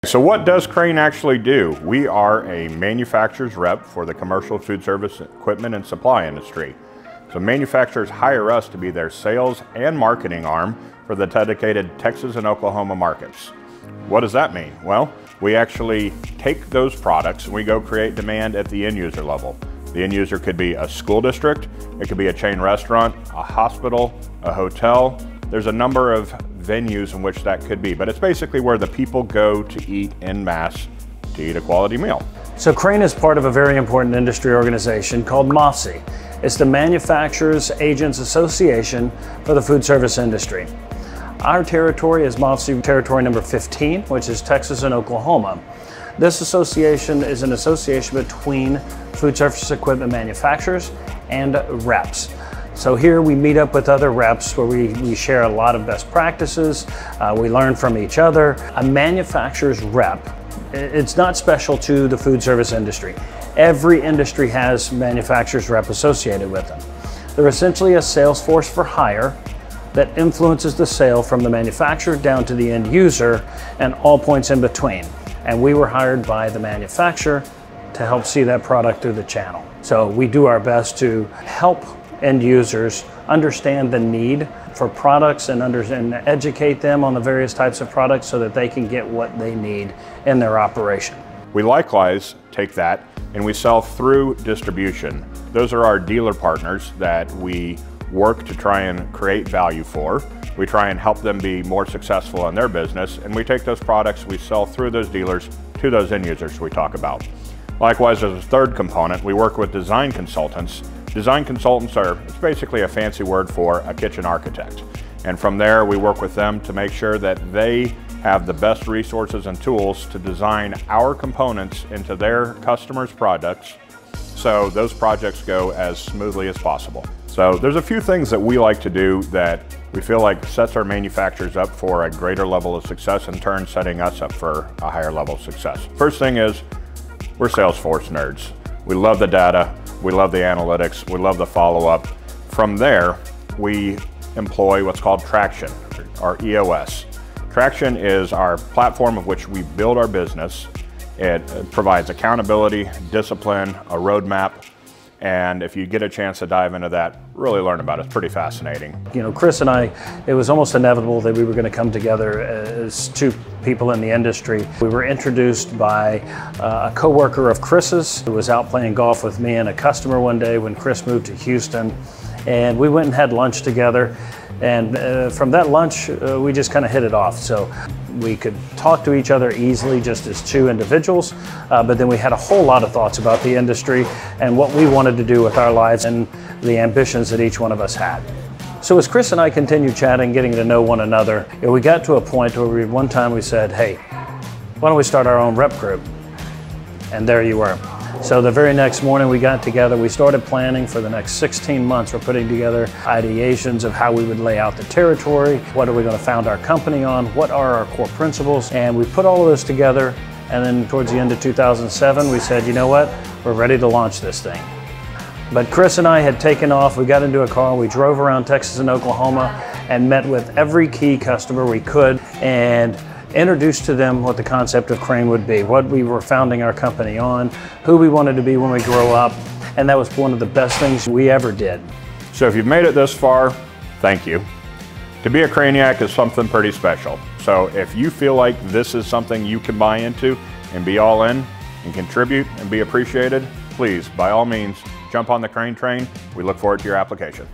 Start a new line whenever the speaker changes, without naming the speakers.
So what does Chrane actually do? We are a manufacturer's rep for the commercial food service equipment and supply industry. So manufacturers hire us to be their sales and marketing arm for the dedicated Texas and Oklahoma markets. What does that mean? Well, we actually take those products and we go create demand at the end user level. The end user could be a school district, it could be a chain restaurant, a hospital, a hotel. There's a number of venues in which that could be, but it's basically where the people go to eat en masse to eat a quality meal.
So Chrane is part of a very important industry organization called MOFSE. It's the Manufacturers Agents Association for the food service industry. Our territory is MOFSE territory number 15, which is Texas and Oklahoma. This association is an association between food service equipment manufacturers and reps. So here we meet up with other reps where we share a lot of best practices, we learn from each other. A manufacturer's rep, it's not special to the food service industry. Every industry has manufacturer's rep associated with them. They're essentially a sales force for hire that influences the sale from the manufacturer down to the end user and all points in between. And we were hired by the manufacturer to help see that product through the channel. So we do our best to help end users understand the need for products and educate them on the various types of products so that they can get what they need in their operation.
We likewise take that and we sell through distribution. Those are our dealer partners that we work to try and create value for. We try and help them be more successful in their business, and we take those products we sell through those dealers to those end users we talk about. Likewise, as a third component, we work with design consultants. Design consultants it's basically a fancy word for a kitchen architect. And from there, we work with them to make sure that they have the best resources and tools to design our components into their customers' products so those projects go as smoothly as possible. So there's a few things that we like to do that we feel like sets our manufacturers up for a greater level of success, in turn setting us up for a higher level of success. First thing is, we're Salesforce nerds. We love the data, we love the analytics, we love the follow-up. From there, we employ what's called Traction, or EOS. Traction is our platform of which we build our business. It provides accountability, discipline, a roadmap, and if you get a chance to dive into that, really learn about it. It's pretty fascinating.
You know, Chris and I, it was almost inevitable that we were going to come together as two people in the industry. We were introduced by a coworker of Chris's who was out playing golf with me and a customer one day when Chris moved to Houston, and we went and had lunch together. And from that lunch, we just kind of hit it off. So we could talk to each other easily just as two individuals, but then we had a whole lot of thoughts about the industry and what we wanted to do with our lives and the ambitions that each one of us had. So as Chris and I continued chatting, getting to know one another, we got to a point where one time we said, hey, why don't we start our own rep group? And there you were. So the very next morning we got together, we started planning for the next 16 months. We're putting together ideations of how we would lay out the territory, what are we going to found our company on, what are our core principles, and we put all of this together, and then towards the end of 2007 we said, you know what, we're ready to launch this thing. But Chris and I had taken off, we got into a car, we drove around Texas and Oklahoma and met with every key customer we could and introduced to them what the concept of Chrane would be, what we were founding our company on, who we wanted to be when we grow up, and that was one of the best things we ever did.
So if you've made it this far, thank you. To be a Craniac is something pretty special. So if you feel like this is something you can buy into and be all in and contribute and be appreciated, please, by all means, jump on the Chrane train. We look forward to your application.